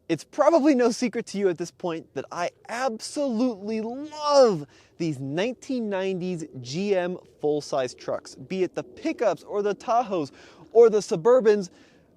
It's probably no secret to you at this point that I absolutely love these 1990s GM full-size trucks. Be it the pickups or the Tahoes or the Suburbans,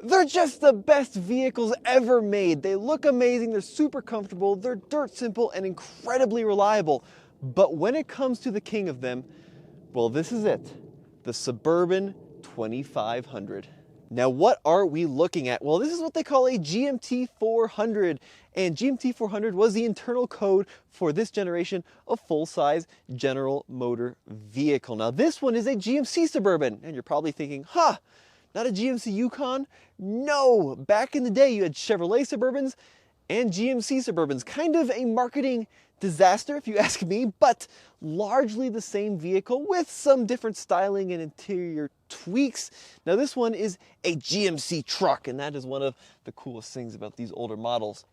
they're just the best vehicles ever made. They look amazing, they're super comfortable, they're dirt simple and incredibly reliable. But when it comes to the king of them, well, this is it, the Suburban 2500. Now, what are we looking at? Well, this is what they call a GMT 400, and GMT 400 was the internal code for this generation of full-size General Motor vehicle. Now, this one is a GMC Suburban, and you're probably thinking, not a GMC Yukon? No, back in the day, you had Chevrolet Suburbans and GMC Suburbans. Kind of a marketing disaster, if you ask me, but largely the same vehicle with some different styling and interior tweaks. Now, this one is a GMC truck, and that is one of the coolest things about these older models.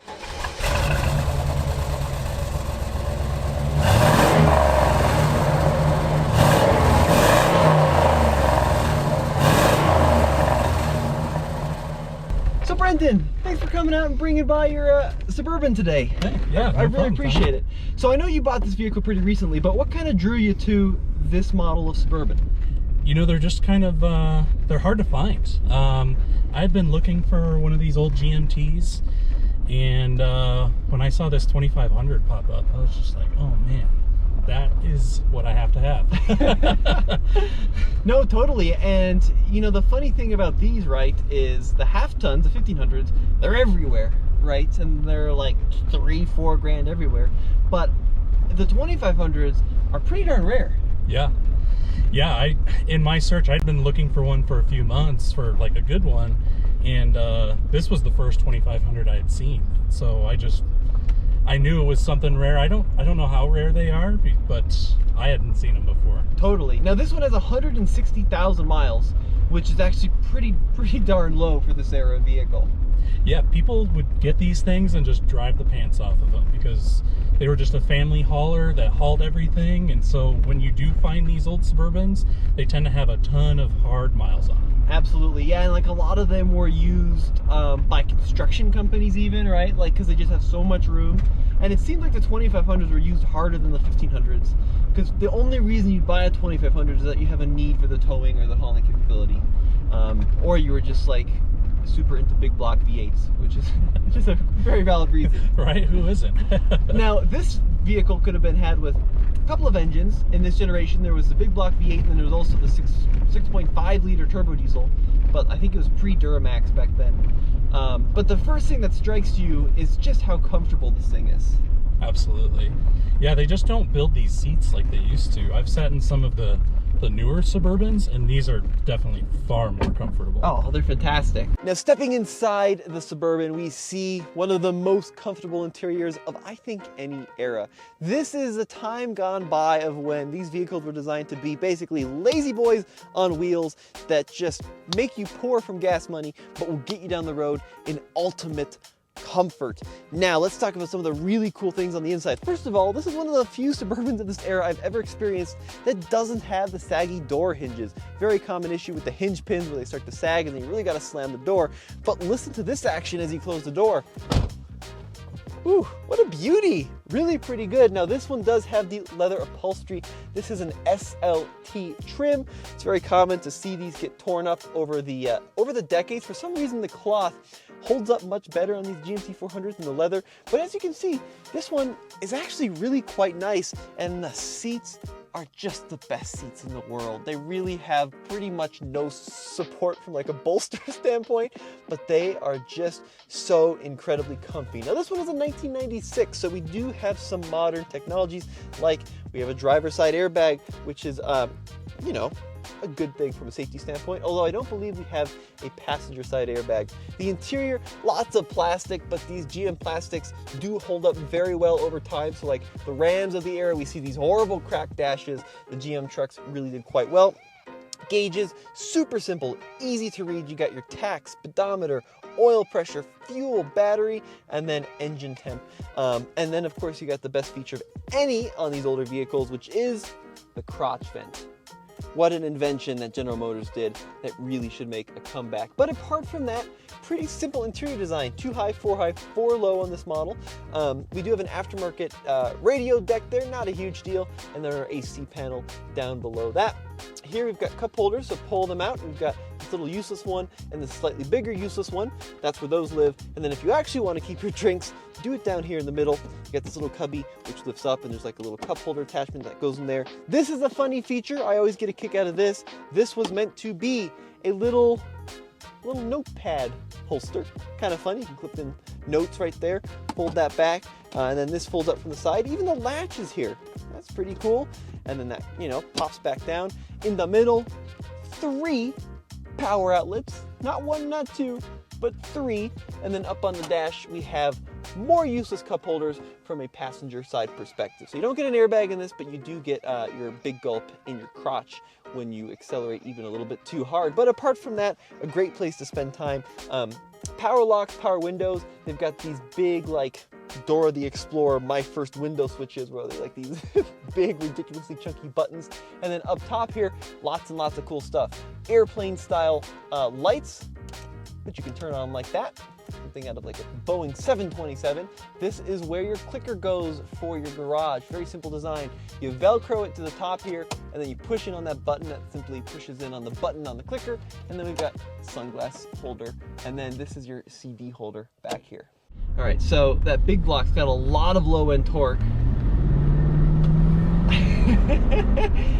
So Brendan, thanks for coming out and bringing by your Suburban today. Hey, yeah, I really appreciate it. So I know you bought this vehicle pretty recently, but what kind of drew you to this model of Suburban? You know, they're just kind of, they're hard to find. I've been looking for one of these old GMTs, and when I saw this 2500 pop up, I was just like, oh man, that is what I have to have. No, totally. And you know, the funny thing about these, right, is the half tons, the 1500s, they're everywhere, right? And they're like $3-4 grand everywhere. But the 2500s are pretty darn rare. Yeah. Yeah, in my search, I'd been looking for one for a few months, for like a good one, and this was the first 2500 I had seen. So I knew it was something rare. I don't know how rare they are, but I hadn't seen them before. Totally. Now this one has 160,000 miles, which is actually pretty darn low for this era of vehicle. Yeah, people would get these things and just drive the pants off of them because they were just a family hauler that hauled everything. And so when you do find these old Suburbans, they tend to have a ton of hard miles on them. Absolutely, yeah, and like a lot of them were used by construction companies even, right? Like, because they just have so much room. And it seemed like the 2500s were used harder than the 1500s, because the only reason you'd buy a 2500 is that you have a need for the towing or the hauling capability, or you were just like super into big block V8s, which is a very valid reason. Right? Who isn't? Now, this vehicle could have been had with a couple of engines. In this generation, there was the big block V8, and then there was also the 6.5 liter turbo diesel, but I think it was pre-Duramax back then. But the first thing that strikes you is just how comfortable this thing is. Absolutely. Yeah, they just don't build these seats like they used to. I've sat in some of the newer Suburbans, and these are definitely far more comfortable. Oh, they're fantastic. Now, stepping inside the Suburban, we see one of the most comfortable interiors of, I think, any era. This is a time gone by of when these vehicles were designed to be basically lazy boys on wheels that just make you poor from gas money, but will get you down the road in ultimate comfort. Now, let's talk about some of the really cool things on the inside. First of all, this is one of the few Suburbans of this era I've ever experienced that doesn't have the saggy door hinges. Very common issue with the hinge pins where they start to sag and then you really got to slam the door. But listen to this action as you close the door. Ooh, what a beauty! Really pretty good. Now this one does have the leather upholstery. This is an SLT trim. It's very common to see these get torn up over the decades. For some reason, the cloth holds up much better on these GMT 400s than the leather. But as you can see, this one is actually really quite nice, and the seats are just the best seats in the world. They really have pretty much no support from like a bolster standpoint, but they are just so incredibly comfy. Now this one is a 1996, so we do have some modern technologies, like we have a driver's side airbag, which is, you know, a good thing from a safety standpoint, although I don't believe we have a passenger side airbag. The interior, lots of plastic, but these GM plastics do hold up very well over time. So like the Rams of the era, we see these horrible cracked dashes. The GM trucks really did quite well. Gauges, super simple, easy to read. You got your tach, speedometer, oil pressure, fuel, battery, and then engine temp. And then of course you got the best feature of any on these older vehicles, which is the crotch vent. what an invention that General Motors did that really should make a comeback. But apart from that, pretty simple interior design. 2 high, 4 high, 4 low on this model. We do have an aftermarket radio deck there, not a huge deal, and then our AC panel down below that. Here we've got cup holders, so pull them out. We've got this little useless one and this slightly bigger useless one. That's where those live. And then if you actually want to keep your drinks, do it down here in the middle. You got this little cubby which lifts up, and there's like a little cup holder attachment that goes in there. This is a funny feature. I always get a kick out of this. This was meant to be a little notepad holster. Kind of funny. You can clip in notes right there, fold that back, and then this folds up from the side. Even the latch is here. That's pretty cool. And then that, pops back down. In the middle, 3 power outlets. Not 1, not 2, but 3. And then up on the dash, we have more useless cup holders from a passenger side perspective. So you don't get an airbag in this, but you do get your big gulp in your crotch when you accelerate even a little bit too hard. But apart from that, a great place to spend time. Power locks, power windows. They've got these big, like Dora the Explorer, my first window switches, where they're like these big, ridiculously chunky buttons. And then up top here, lots and lots of cool stuff. Airplane style lights, which you can turn on like that. Something out of like a Boeing 727. This is where your clicker goes for your garage. Very simple design. You Velcro it to the top here, and then you push in on that button that simply pushes in on the button on the clicker. And then we've got sunglass holder, and then this is your CD holder back here. All right, so that big block's got a lot of low end torque.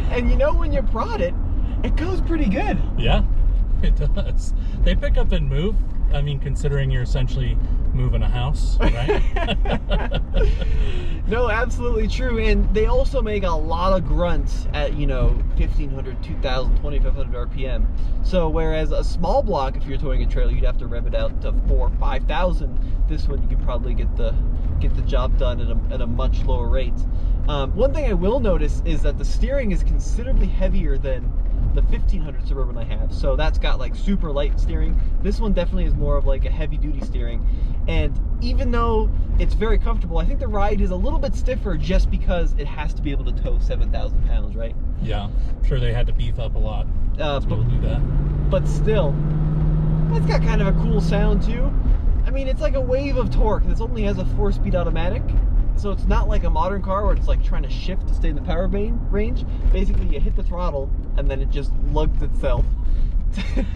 And when you prod it, it goes pretty good. Yeah, it does. They pick up and move. I mean, considering you're essentially moving a house, right? No, absolutely true. And they also make a lot of grunts at, 1,500, 2,000, 2,500 RPM. So whereas a small block, if you're towing a trailer, you'd have to rev it out to 4,000, 5,000. This one, you can probably get the job done at a much lower rate. One thing I will notice is that the steering is considerably heavier than the 1500 Suburban I have. So that's got like super light steering. This one definitely is more of like a heavy duty steering. And even though it's very comfortable, I think the ride is a little bit stiffer just because it has to be able to tow 7,000 pounds, right? Yeah, I'm sure they had to beef up a lot to be able to do that. But still, it's got kind of a cool sound too. I mean, it's like a wave of torque. This only has a 4-speed automatic. So it's not like a modern car where it's like trying to shift to stay in the power range. Basically, you hit the throttle and then it just lugs itself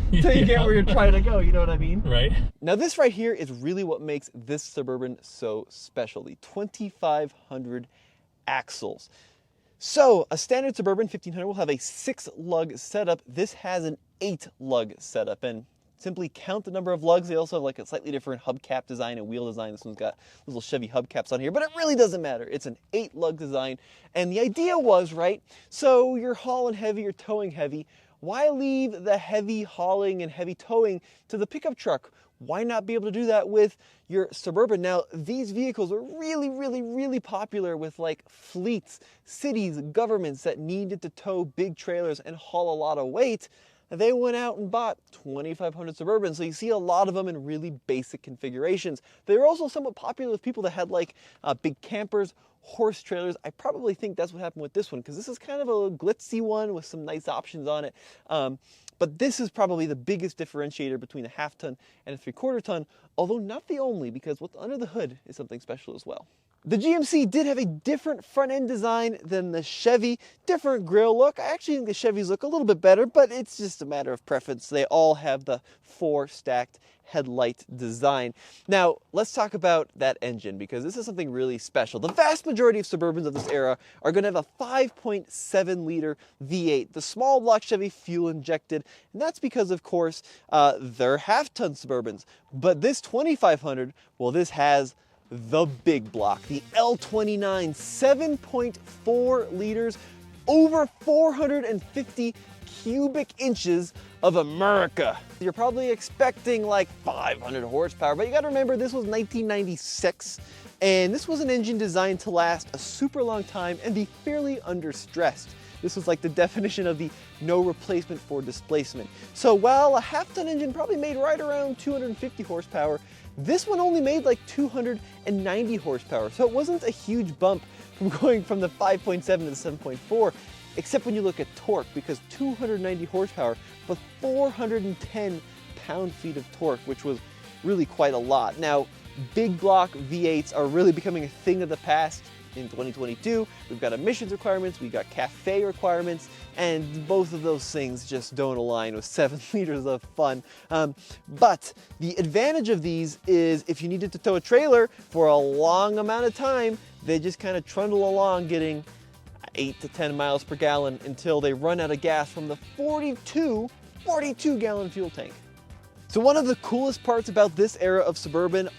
until you get where you're trying to go, you know what I mean? Right. Now this right here is really what makes this Suburban so special, the 2,500 axles. So a standard Suburban 1500 will have a 6-lug setup. This has an 8-lug setup, and simply count the number of lugs. They also have like a slightly different hubcap design and wheel design. This one's got little Chevy hubcaps on here, but it really doesn't matter. It's an 8-lug design. And the idea was, right, so you're hauling heavy, you're towing heavy. Why leave the heavy hauling and heavy towing to the pickup truck? Why not be able to do that with your Suburban? Now, these vehicles are really, really, really popular with like fleets, cities, governments that needed to tow big trailers and haul a lot of weight. They went out and bought 2,500 Suburbans. So you see a lot of them in really basic configurations. They were also somewhat popular with people that had like big campers, horse trailers. I probably think that's what happened with this one, because this is kind of a glitzy one with some nice options on it. But this is probably the biggest differentiator between a 1/2 ton and a 3/4 ton, although not the only, because what's under the hood is something special as well. The GMC did have a different front end design than the Chevy, different grille look. I actually think the Chevys look a little bit better, but it's just a matter of preference. They all have the 4 stacked headlight design. Now, let's talk about that engine, because this is something really special. The vast majority of Suburbans of this era are going to have a 5.7 liter V8, the small block Chevy fuel injected, and that's because, of course, they're 1/2 ton Suburbans. But this 2500, well, this has the big block, the L29, 7.4 liters, over 450 cubic inches of America. You're probably expecting like 500 horsepower, but you gotta remember this was 1996, and this was an engine designed to last a super long time and be fairly understressed. This was like the definition of the no replacement for displacement. So while a 1/2 ton engine probably made right around 250 horsepower, this one only made like 290 horsepower. So it wasn't a huge bump from going from the 5.7 to the 7.4. except when you look at torque, because 290 horsepower, but 410 pound-feet of torque, which was really quite a lot. Now, big block V8s are really becoming a thing of the past in 2022. We've got emissions requirements, we've got CAFE requirements, and both of those things just don't align with 7 liters of fun. But the advantage of these is if you needed to tow a trailer for a long amount of time, they just kind of trundle along getting 8 to 10 miles per gallon until they run out of gas from the 42 gallon fuel tank. So one of the coolest parts about this era of Suburban,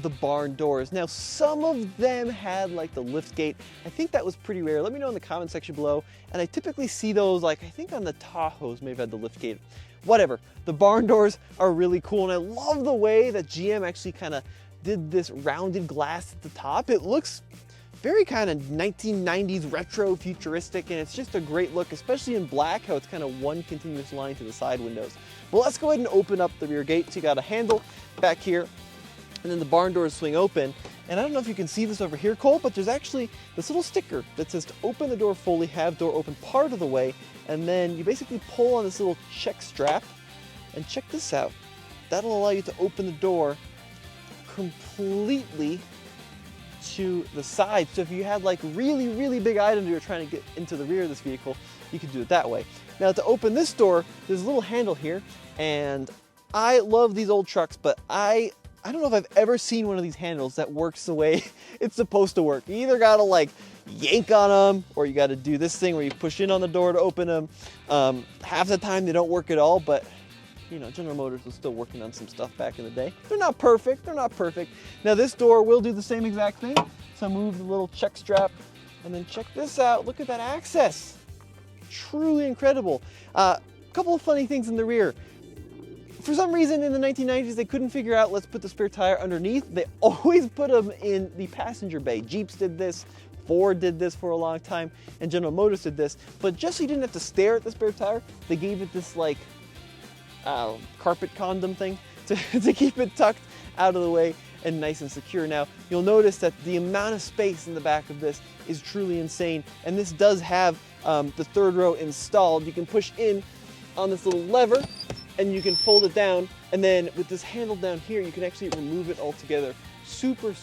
the barn doors. Now, some of them had like the lift gate. I think that was pretty rare. Let me know in the comment section below. And I typically see those, like, I think on the Tahoes may have had the lift gate. Whatever. The barn doors are really cool. And I love the way that GM actually kind of did this rounded glass at the top. It looks very kind of 1990s retro futuristic, and it's just a great look, especially in black, how it's kind of one continuous line to the side windows. Well, let's go ahead and open up the rear gate. So you got a handle back here, and then the barn doors swing open. And I don't know if you can see this over here, Cole, but there's actually this little sticker that says to open the door fully, have door open part of the way, and then you basically pull on this little check strap, and check this out. That'll allow you to open the door completely to the side. So if you had like really big items you were trying to get into the rear of this vehicle, you could do it that way. Now to open this door, there's a little handle here, and I love these old trucks, but I don't know if I've ever seen one of these handles that works the way it's supposed to work. You either gotta like yank on them, or you gotta do this thing where you push in on the door to open them. Half the time they don't work at all, but you know, General Motors was still working on some stuff back in the day. They're not perfect, they're not perfect. Now this door will do the same exact thing. So move the little check strap, and then check this out. Look at that access. Truly incredible. A couple of funny things in the rear. For some reason in the 1990s, they couldn't figure out, let's put the spare tire underneath. They always put them in the passenger bay. Jeeps did this, Ford did this for a long time, and General Motors did this. But just so you didn't have to stare at the spare tire, they gave it this like carpet condom thing to keep it tucked out of the way and nice and secure. Now, you'll notice that the amount of space in the back of this is truly insane, and this does have the third row installed. You can push in on this little lever, and you can fold it down, and then with this handle down here, you can actually remove it altogether. Super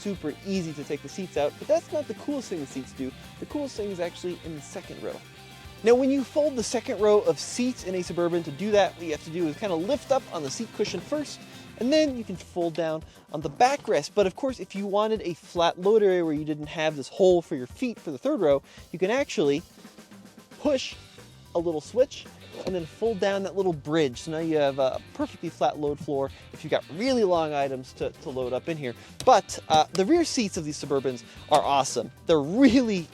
easy to take the seats out, but that's not the coolest thing the seats do. The coolest thing is actually in the second row. Now, when you fold the second row of seats in a Suburban, to do that, what you have to do is kind of lift up on the seat cushion first, and then you can fold down on the backrest. But of course, if you wanted a flat load area where you didn't have this hole for your feet for the third row, you can actually push a little switch and then fold down that little bridge. So now you have a perfectly flat load floor if you've got really long items to load up in here. But the rear seats of these Suburbans are awesome. They're really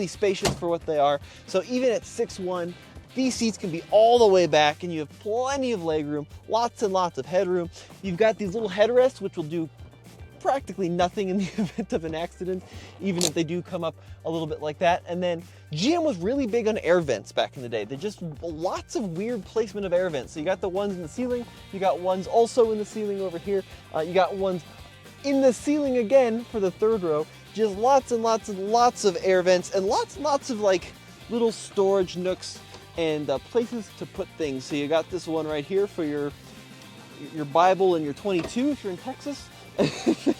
spacious for what they are. So even at 6'1", these seats can be all the way back, and you have plenty of legroom, lots and lots of headroom. You've got these little headrests, which will do practically nothing in the event of an accident, even if they do come up a little bit like that. And then GM was really big on air vents back in the day. They just lots of weird placement of air vents. So you got the ones in the ceiling, you got ones also in the ceiling over here, you got ones in the ceiling again for the third row. Just lots and lots of air vents, and lots of like little storage nooks and places to put things. So you got this one right here for your Bible and your 22 if you're in Texas.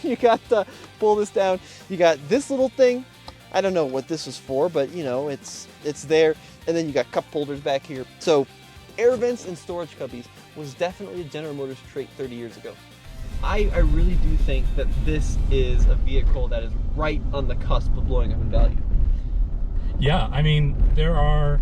You got to pull this down. You got this little thing. I don't know what this is for, but you know, it's there. And then you got cup holders back here. So air vents and storage cubbies was definitely a General Motors trait 30 years ago. I really do think that this is a vehicle that is right on the cusp of blowing up in value. Yeah, I mean, there are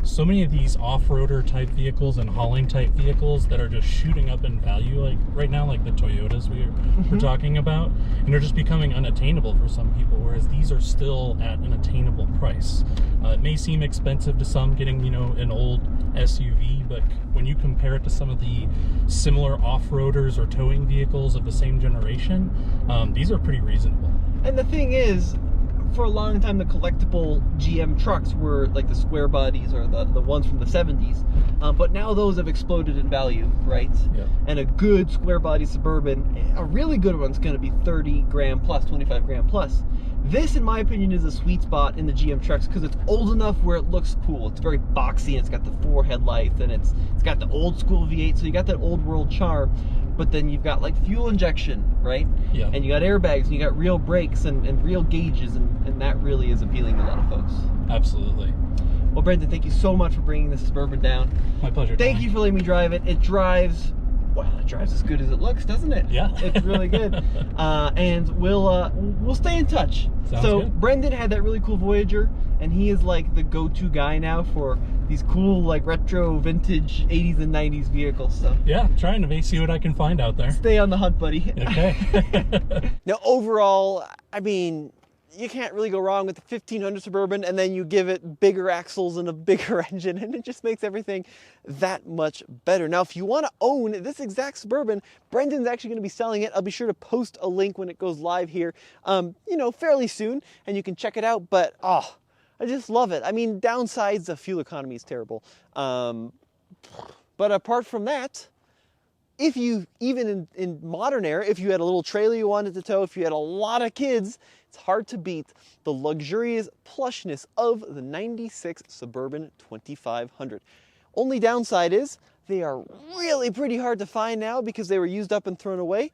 so many of these off-roader type vehicles and hauling type vehicles that are just shooting up in value, like right now, like the Toyotas we're talking about, and they're just becoming unattainable for some people, whereas these are still at an attainable price. It may seem expensive to some getting, you know, an old SUV, but when you compare it to some of the similar off-roaders or towing vehicles of the same generation, these are pretty reasonable. And the thing is, for a long time, the collectible GM trucks were like the square bodies or the ones from the 70s. But now those have exploded in value, right? Yeah. And a good square body Suburban, a really good one's going to be 30 grand plus, 25 grand plus. This, in my opinion, is a sweet spot in the GM trucks because it's old enough where it looks cool. It's very boxy, and it's got the 4 headlights, and it's got the old school V8, so you got that old world charm. But then you've got like fuel injection, right? Yeah. And you got airbags, and you got real brakes and real gauges, and that really is appealing to a lot of folks. Absolutely. Well, Brendan, thank you so much for bringing this Suburban down. My pleasure. Thank you for letting me drive it. It drives, well, it drives as good as it looks, doesn't it? Yeah. It's really good. And we'll stay in touch. Sounds so good. Brendan had that really cool Voyager, and he is like the go-to guy now for these cool, like, retro, vintage 80s and 90s vehicles. So Yeah, trying to see what I can find out there. stay on the hunt, buddy. Okay. Now, overall, I mean, you can't really go wrong with the 1500 Suburban, and then you give it bigger axles and a bigger engine, and it just makes everything that much better. Now, if you want to own this exact Suburban, Brendan's actually going to be selling it. I'll be sure to post a link when it goes live here, fairly soon, and you can check it out. But, I just love it. I mean, downsides, the fuel economy is terrible. But apart from that, if you, even in modern era, if you had a little trailer you wanted to tow, if you had a lot of kids, it's hard to beat the luxurious plushness of the 96 Suburban 2500. Only downside is they are really pretty hard to find now because they were used up and thrown away.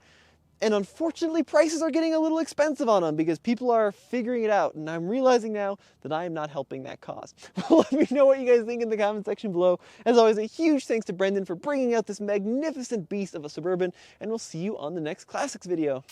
And unfortunately, prices are getting a little expensive on them because people are figuring it out. And I'm realizing now that I am not helping that cause. Let me know what you guys think in the comment section below. As always, a huge thanks to Brendan for bringing out this magnificent beast of a Suburban. And we'll see you on the next Classics video.